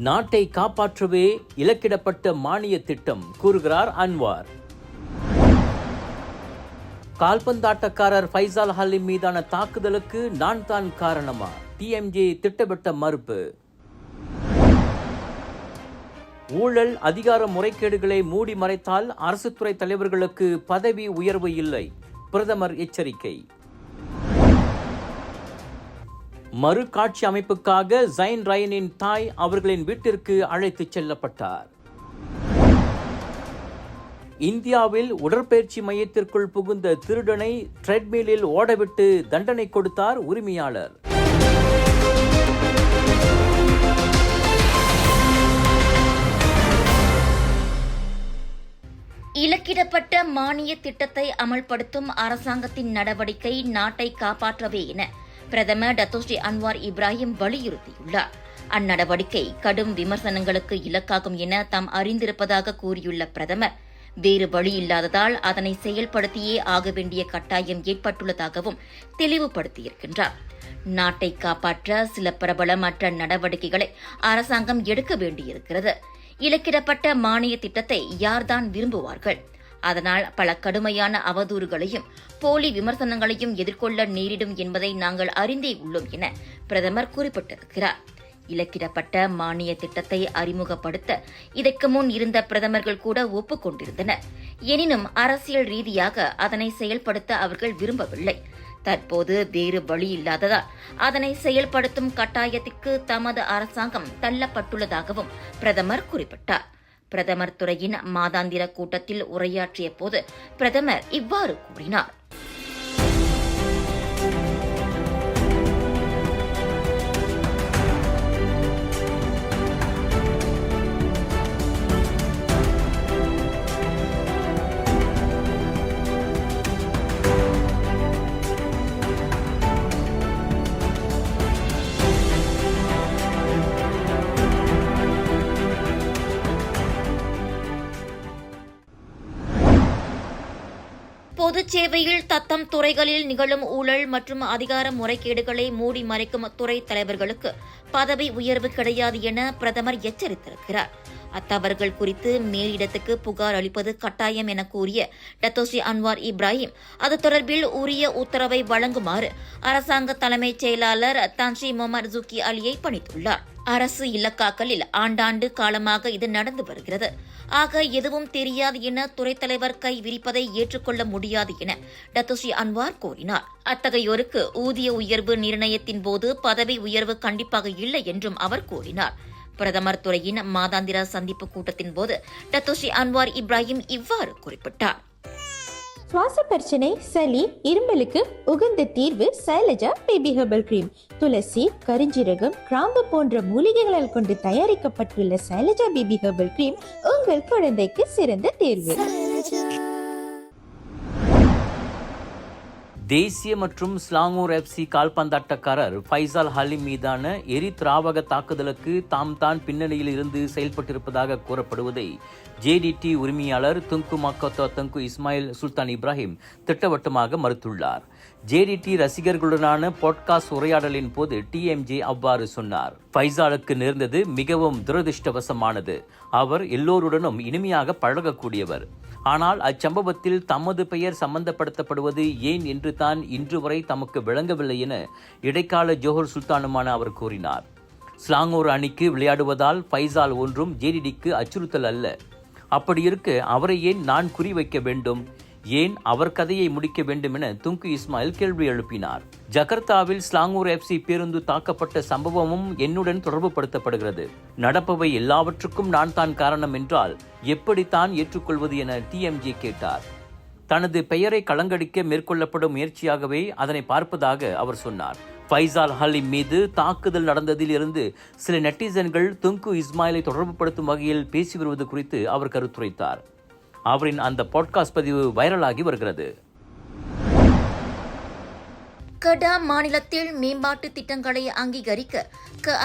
நாட்டை காப்பாற்றவே இலக்கிடப்பட்ட மானிய திட்டம் கூறுகிறார் அன்வார். கால்பந்தாட்டக்காரர் ஃபைசால் ஹலீம் மீதான தாக்குதலுக்கு நான் தான் காரணமா? டிஎம்ஜே திட்டமிட்ட மறுப்பு. ஊழல் அதிகார முறைகேடுகளை மூடி மறைத்தால் அரசுத்துறை தலைவர்களுக்கு பதவி உயர்வு இல்லை, பிரதமர் எச்சரிக்கை. மறு காட்சி அமைப்புக்காக ஜைன் ரயனின் தாய் அவர்களின் வீட்டிற்கு அழைத்துச் செல்லப்பட்டார். இந்தியாவில் உடற்பயிற்சி மையத்திற்குள் புகுந்த திருடனை ட்ரெட்மிலில் ஓடவிட்டு தண்டனை கொடுத்தார் உரிமையாளர். இலக்கிடப்பட்ட மானிய திட்டத்தை அமல்படுத்தும் அரசாங்கத்தின் நடவடிக்கை நாட்டை காப்பாற்றவே என பிரதமர் டத்தோஸ்ரீ அன்வார் இப்ராஹிம் வலியுறுத்தியுள்ளார். அந்நடவடிக்கை கடும் விமர்சனங்களுக்கு இலக்காகும் என தாம் அறிந்திருப்பதாக கூறியுள்ள பிரதமர், வேறு வழி இல்லாததால் அதனை செயல்படுத்தியே ஆக வேண்டிய கட்டாயம் ஏற்பட்டுள்ளதாகவும் தெளிவுபடுத்தியிருக்கின்றார். நாட்டை காப்பாற்ற சில பிரபலமற்ற நடவடிக்கைகளை அரசாங்கம் எடுக்க வேண்டியிருக்கிறது. இலக்கிடப்பட்ட மானிய திட்டத்தை யார்தான் விரும்புவார்கள்? அதனால் பல கடுமையான அவதூறுகளையும் போலி விமர்சனங்களையும் எதிர்கொள்ள நேரிடும் என்பதை நாங்கள் அறிந்தே உள்ளோம் என பிரதமர் குறிப்பிட்டிருக்கிறார். இலக்கிடப்பட்ட மானிய திட்டத்தை அறிமுகப்படுத்த இதற்கு முன் இருந்த பிரதமர்கள் கூட ஒப்புக்கொண்டிருந்தனர். எனினும் அரசியல் ரீதியாக அதனை செயல்படுத்த அவர்கள் விரும்பவில்லை. தற்போது வேறு வழி இல்லாததால் அதனை செயல்படுத்தும் கட்டாயத்திற்கு தமது அரசாங்கம் தள்ளப்பட்டுள்ளதாகவும் பிரதமர் குறிப்பிட்டார். பிரதமர் துறையின் மாதாந்திர கூட்டத்தில் உரையாற்றிய போது பிரதமர் இவ்வாறு கூறினார். பொதுச் சேவையில் தத்தம் துறைகளில் நிகழும் ஊழல் மற்றும் அதிகார முறைகேடுகளை மூடி மறைக்கும் துறை தலைவர்களுக்கு பதவி உயர்வு கிடையாது என பிரதமர் எச்சரித்திருக்கிறார். அத்தவறுகள் குறித்து மேலிடத்துக்கு புகார் அளிப்பது கட்டாயம் என கூறிய டத்தோஸ்ரீ அன்வார் இப்ராஹிம் அது தொடர்பில் உரிய உத்தரவை வழங்குமாறு அரசாங்க தலைமைச் செயலாளர் தான்ஸ்ரீ முகமது ஜூக்கி அலியை பணித்துள்ளார். அரசு இலக்காக்களில் ஆண்டாண்டு காலமாக இது நடந்து வருகிறது. ஆக எதுவும் தெரியாது என துறைத் தலைவர் கை விரிப்பதை ஏற்றுக்கொள்ள முடியாது என டத்தோஸ்ரீ அன்வார் கூறினார். அத்தகையோருக்கு ஊதிய உயர்வு நிர்ணயத்தின் போது பதவி உயர்வு கண்டிப்பாக இல்லை என்றும் அவர் கூறினார். பிரதமர் துறையின் மாதாந்திர சந்திப்பு கூட்டத்தின் போது டத்தோஸ்ரீ அன்வார் இப்ராஹிம் இவ்வாறு குறிப்பிட்டார். சுவாச பிரச்சனை, சளி, இருமலுக்கு உகந்த தீர்வு சைலஜா பேபி ஹெர்பல் கிரீம். துளசி, கரிஞ்சீரகம், கிராம்பு போன்ற மூலிகைகளால் கொண்டு தயாரிக்கப்பட்டுள்ள சைலஜா பேபி ஹெர்பல் கிரீம் உங்கள் குழந்தைக்கு சிறந்த தேர்வு. தேசிய மற்றும் ஸ்லாங்கூர் FC கால்பந்தாட்டக்காரர் ஃபைசால் ஹலீம் மீதான எரித்ராவக தாக்குதலுக்கு தாம் தான் பின்னணியில் இருந்து செயல்பட்டிருப்பதாக கூறப்படுவதை JDT உரிமையாளர் துங்கு மக்கத்தோ தங்கு இஸ்மாயில் சுல்தான் இப்ராஹிம் திட்டவட்டமாக மறுத்துள்ளார். JDT ரசிகர்களுடனான பாட்காஸ்ட் உரையாடலின் போது TMJ அவ்வாறு சொன்னார். ஃபைசாலுக்கு நேர்ந்தது மிகவும் துரதிருஷ்டவசமானது. அவர் எல்லோருடனும் இனிமையாக பழகக்கூடியவர். ஆனால் அச்சம்பவத்தில் தமது பெயர் சம்பந்தப்படுத்தப்படுவது ஏன் என்று தான் இன்று வரை தமக்கு விளங்கவில்லை என இடைக்கால ஜோஹர் சுல்தானுமான அவர் கூறினார். ஸ்லாங்கூர் அணிக்கு விளையாடுவதால் ஃபைசால் ஒன்றும் JDTக்கு அச்சுறுத்தல் அல்ல. அப்படியிருக்க அவரை ஏன் நான் குறிவைக்க வேண்டும்? ஏன் அவர் கதையை முடிக்க வேண்டும் என துங்கு இஸ்மாயில் கேள்வி எழுப்பினார். ஜகர்த்தாவில் ஸ்லாங்கூர் FC பேருந்து தாக்கப்பட்ட சம்பவமும் என்னுடன் தொடர்பு படுத்தப்படுகிறது. நடப்பவை எல்லாவற்றுக்கும் நான் தான் காரணம் என்றால் எப்படித்தான் ஏற்றுக்கொள்வது என TMJ கேட்டார். தனது பெயரை களங்கடிக்க மேற்கொள்ளப்படும் முயற்சியாகவே அதனை பார்ப்பதாக அவர் சொன்னார். ஃபைசால் ஹலீம் மீது தாக்குதல் நடந்ததில் இருந்து சில நெட்டிசன்கள் துங்கு இஸ்மாயிலை தொடர்புபடுத்தும் வகையில் பேசி வருவது குறித்து அவர் கருத்துரைத்தார். அவரின் அந்த பாட்காஸ்ட் பதிவு வைரலாகி வருகிறது. கடா மாநிலத்தில் மேம்பாட்டு திட்டங்களை அங்கீகரிக்க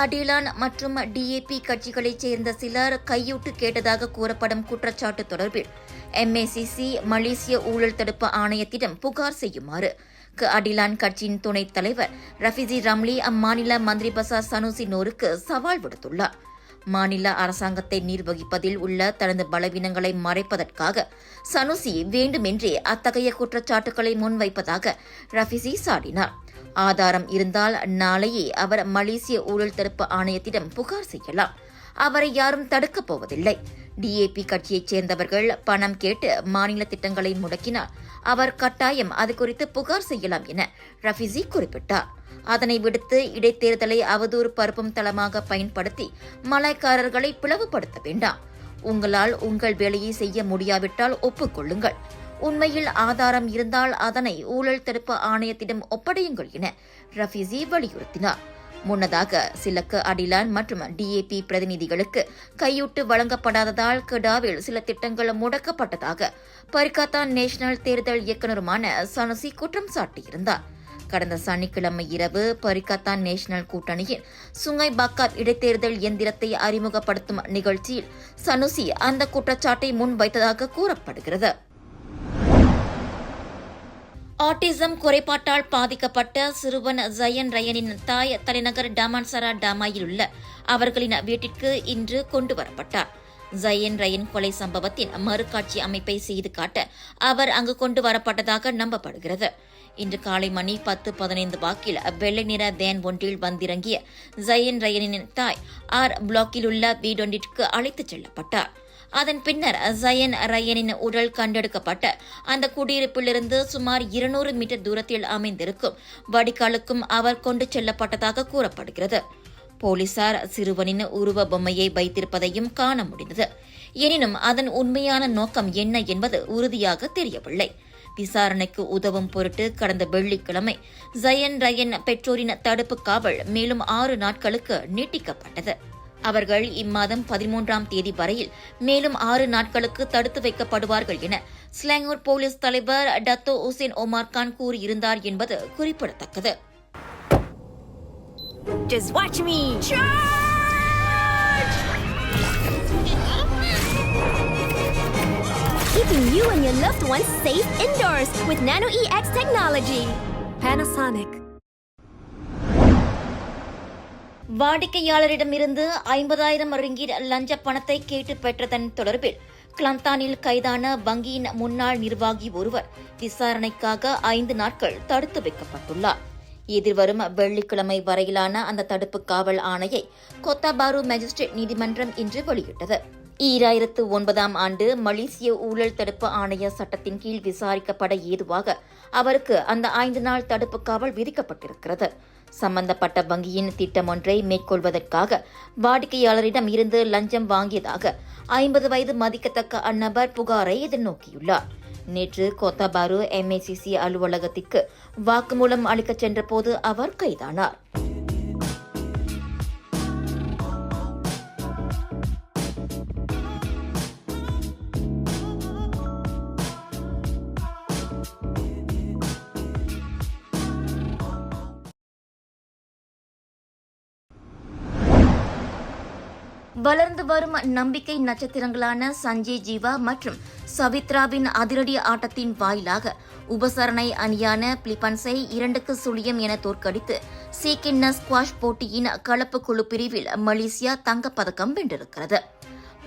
அடிலான் மற்றும் DAP கட்சிகளைச் சேர்ந்த சிலர் கையூட்டு கேட்டதாக கூறப்படும் குற்றச்சாட்டு தொடர்பில் MACC மலேசிய ஊழல் தடுப்பு ஆணையத்திடம் புகார் செய்யுமாறு அடிலான் கட்சியின் துணைத் தலைவர் ரஃபிசி ரம்லி அம்மாநில மந்திரி பசார் சனூசி நூருக்கு சவால் விடுத்துள்ளார். மாநில அரசாங்கத்தை நிர்வகிப்பதில் உள்ள தனது பலவீனங்களை மறைப்பதற்காக சனுசி வேண்டுமென்றே அத்தகைய குற்றச்சாட்டுகளை முன்வைப்பதாக ரஃபிசி சாடினார். ஆதாரம் இருந்தால் நாளையே அவர் மலேசிய ஊழல் தடுப்பு ஆணையத்திடம் புகார் செய்யலாம். அவரை யாரும் தடுக்கப் போவதில்லை. டிஏபி கட்சியைச் சேர்ந்தவர்கள் பணம் கேட்டு மாநில திட்டங்களை முடக்கினால் அவர் கட்டாயம் அது குறித்து புகார் செய்யலாம் என ரஃபிசி குறிப்பிட்டார். அதனை விடுத்து இடைத்தேர்தலை அவதூறு பரப்பும் தளமாக பயன்படுத்தி மலாய்க்காரர்களை பிளவுபடுத்த வேண்டாம். உங்களால் உங்கள் வேலையை செய்ய முடியாவிட்டால் ஒப்புக்கொள்ளுங்கள். உண்மையில் ஆதாரம் இருந்தால் அதனை ஊழல் தடுப்பு ஆணையத்திடம் ஒப்படையுங்கள் என ரஃபிசி வலியுறுத்தினார். முன்னதாக சிலக்கு அடிலான் மற்றும் டிஏபி பிரதிநிதிகளுக்கு கையூட்டு வழங்கப்படாததால் கெடாவில் சில திட்டங்கள் முடக்கப்பட்டதாக பரிகாத்தான் நேஷனல் தேர்தல் இயக்குநருமான சனுசி குற்றம் சாட்டியிருந்தார். கடந்த சனிக்கிழமை இரவு பரிகாத்தான் நேஷனல் கூட்டணியின் சுங்கை பாக்காப் இடைத்தேர்தல் எந்திரத்தை அறிமுகப்படுத்தும் நிகழ்ச்சியில் சனுசி அந்த குற்றச்சாட்டை முன்வைத்ததாக கூறப்படுகிறது. ஆட்டிசம் குறைபாட்டால் பாதிக்கப்பட்ட சிறுவன் ஜயன் ரயனின் தாய் தலைநகர் டாமான்சரா டாமாயில் உள்ள அவர்களின் வீட்டிற்கு இன்று கொண்டுவரப்பட்டார். ஜயன் ரயன் கொலை சம்பவத்தின் மறுகாட்சி அமைப்பை செய்து காட்ட அவர் அங்கு கொண்டு வரப்பட்டதாக நம்பப்படுகிறது. இன்று காலை மணி 10:15 வாக்கில் வெள்ளை நிற வேன் ஒன்றில் வந்திறங்கிய ஜயன் ரயனின் தாய் ஆர் பிளாக்கில் உள்ள வீடொன்றிற்கு அழைத்துச் செல்லப்பட்டார். அதன் பின்னர் ஜயன் ரயனின் உடல் கண்டெடுக்கப்பட்ட அந்த குடியிருப்பிலிருந்து சுமார் 200 மீட்டர் தூரத்தில் அமைந்திருக்கும் வடிகாலுக்கும் அவர் கொண்டு செல்லப்பட்டதாக கூறப்படுகிறது. போலீசார் சிறுவனின் உருவ பொம்மையை வைத்திருப்பதையும் காண முடிந்தது. எனினும் அதன் உண்மையான நோக்கம் என்ன என்பது உறுதியாக தெரியவில்லை. விசாரணைக்கு உதவும் பொருட்டு கடந்த வெள்ளிக்கிழமை ஜயன் ரயன் பெற்றோரின் தடுப்பு காவல் மேலும் 6 நாட்களுக்கு நீட்டிக்கப்பட்டது. அவர்கள் இம்மாதம் 13ஆம் தேதி வரையில் மேலும் 6 நாட்களுக்கு தடுத்து வைக்கப்படுவார்கள் என ஸ்லாங்கூர் போலீஸ் தலைவர் டத்தோ உசேன் ஒமார் கான் கூறியிருந்தார் என்பது குறிப்பிடத்தக்கது. Just watch me! Charge! Keeping you and your loved ones safe indoors with Nano EX technology. Panasonic. வாடிக்கையாளரிடமிருந்து 50,000 ringgit லஞ்ச பணத்தை கேட்டு பெற்றதன் தொடர்பில் கிளந்தானில் கைதான வங்கியின் முன்னாள் நிர்வாகி ஒருவர் விசாரணைக்காக 5 நாட்கள் தடுத்து வைக்கப்பட்டுள்ளார். எதிர்வரும் வெள்ளிக்கிழமை வரையிலான அந்த தடுப்பு காவல் ஆணையை கொத்தாபாரு மேஜிஸ்ட்ரேட் நீதிமன்றம் இன்று வெளியிட்டது. 2009ஆம் ஆண்டு மலேசிய ஊழல் தடுப்பு ஆணைய சட்டத்தின் கீழ் விசாரிக்கப்பட ஏதுவாக அவருக்கு அந்த 5 நாள் தடுப்பு காவல் விதிக்கப்பட்டிருக்கிறது. சம்பந்தப்பட்ட வங்கியின் திட்டம் ஒன்றை மேற்கொள்வதற்காக வாடிக்கையாளரிடம் இருந்து லஞ்சம் வாங்கியதாக 50 வயது மதிக்கத்தக்க அந்நபர் புகாரை எதிர்நோக்கியுள்ளார். நேற்று கொத்தாபாரு MACC அலுவலகத்திற்கு வாக்குமூலம் அளிக்கச் சென்றபோது அவர் கைதானார். வளர்ந்து வரும் நம்பிக்கை நட்சத்திரங்களான சஞ்சய் ஜீவா மற்றும் சவித்ராவின் அதிரடி ஆட்டத்தின் வாயிலாக உபசரணை அணியான பிலிப்பைன்ஸை 2-0 என தோற்கடித்து சீக்கின்ன ஸ்குவாஷ் போட்டியின் கலப்பு குழு பிரிவில் மலேசியா தங்கப்பதக்கம் வென்றிருக்கிறது.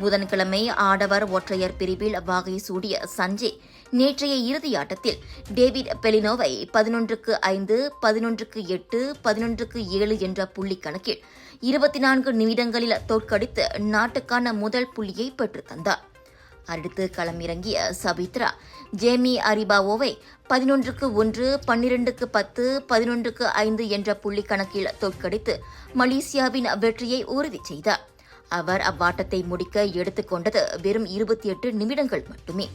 புதன்கிழமை ஆடவர் ஒற்றையர் பிரிவில் வாகை சூடிய சஞ்சய் நேற்றைய இறுதியாட்டத்தில் டேவிட் பெலினோவை 11-5, 11-8, 11-7 என்ற புள்ளி கணக்கில் 24 நிமிடங்களில் தோற்கடித்து நாட்டுக்கான முதல் புள்ளியை பெற்றுத் தந்தார். அடுத்து களமிறங்கிய சவித்ரா ஜேமி அரிபாவோவை 11-1, 12-10, 11-5 என்ற புள்ளி கணக்கில் தோற்கடித்து மலேசியாவின் வெற்றியை உறுதி செய்தார். அவர் அவ்வாட்டத்தை முடிக்க எடுத்துக்கொண்டது வெறும் 28 நிமிடங்கள் மட்டுமே.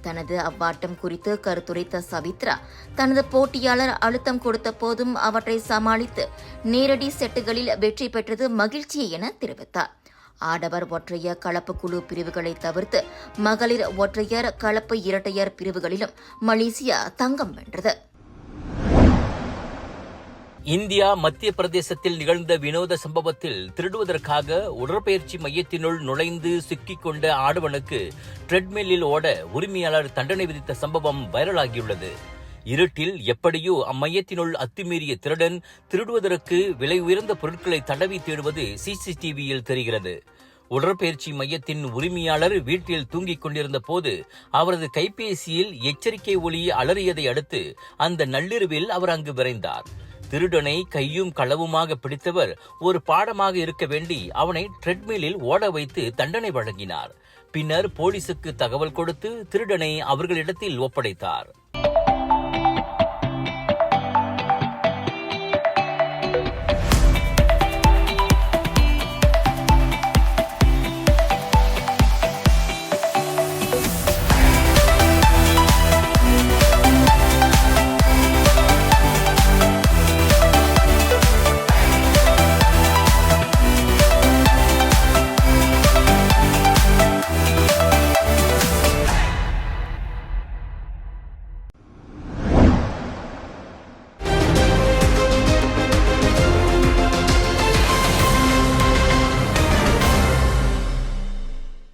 தனது அவ்வாட்டம் குறித்து கருத்துரைத்த சவித்ரா தனது போட்டியாளர் அழுத்தம் கொடுத்த போதும் அவற்றை சமாளித்து நேரடி செட்டுகளில் வெற்றி பெற்றது மகிழ்ச்சி என தெரிவித்தார். ஆடவர் ஒற்றையர் கலப்பு குழு பிரிவுகளை தவிர்த்து மகளிர் ஒற்றையர் கலப்பு இரட்டையர் பிரிவுகளிலும் மலேசியா தங்கம் வென்றது. இந்தியா மத்திய பிரதேசத்தில் நிகழ்ந்த வினோத சம்பவத்தில் திருடுவதற்காக உடற்பயிற்சி மையத்தினுள் நுழைந்து சிக்கிக் கொண்ட ஆடவனுக்கு ட்ரெட்மில்லில் ஓட உரிமையாளர் தண்டனை விதித்த சம்பவம் வைரலாகியுள்ளது. இருட்டில் எப்படியோ அம்மையத்தினுள் அத்துமீறிய திருடன் திருடுவதற்கு விலை உயர்ந்த பொருட்களை தடவி தேடுவது CCTVயில் தெரிகிறது. உடற்பயிற்சி மையத்தின் உரிமையாளர் வீட்டில் தூங்கிக் கொண்டிருந்த போது அவரது கைபேசியில் எச்சரிக்கை ஒலி அலறியதை அடுத்து அந்த நள்ளிரவில் அவர் அங்கு விரைந்தார். திருடனை கையும் களவுமாக பிடித்தவர் ஒரு பாடமாக இருக்க வேண்டி அவனை ட்ரெட்மிலில் ஓட வைத்து தண்டனை வழங்கினார். பின்னர் போலீசுக்கு தகவல் கொடுத்து திருடனை அவர்களிடத்தில் ஒப்படைத்தார்.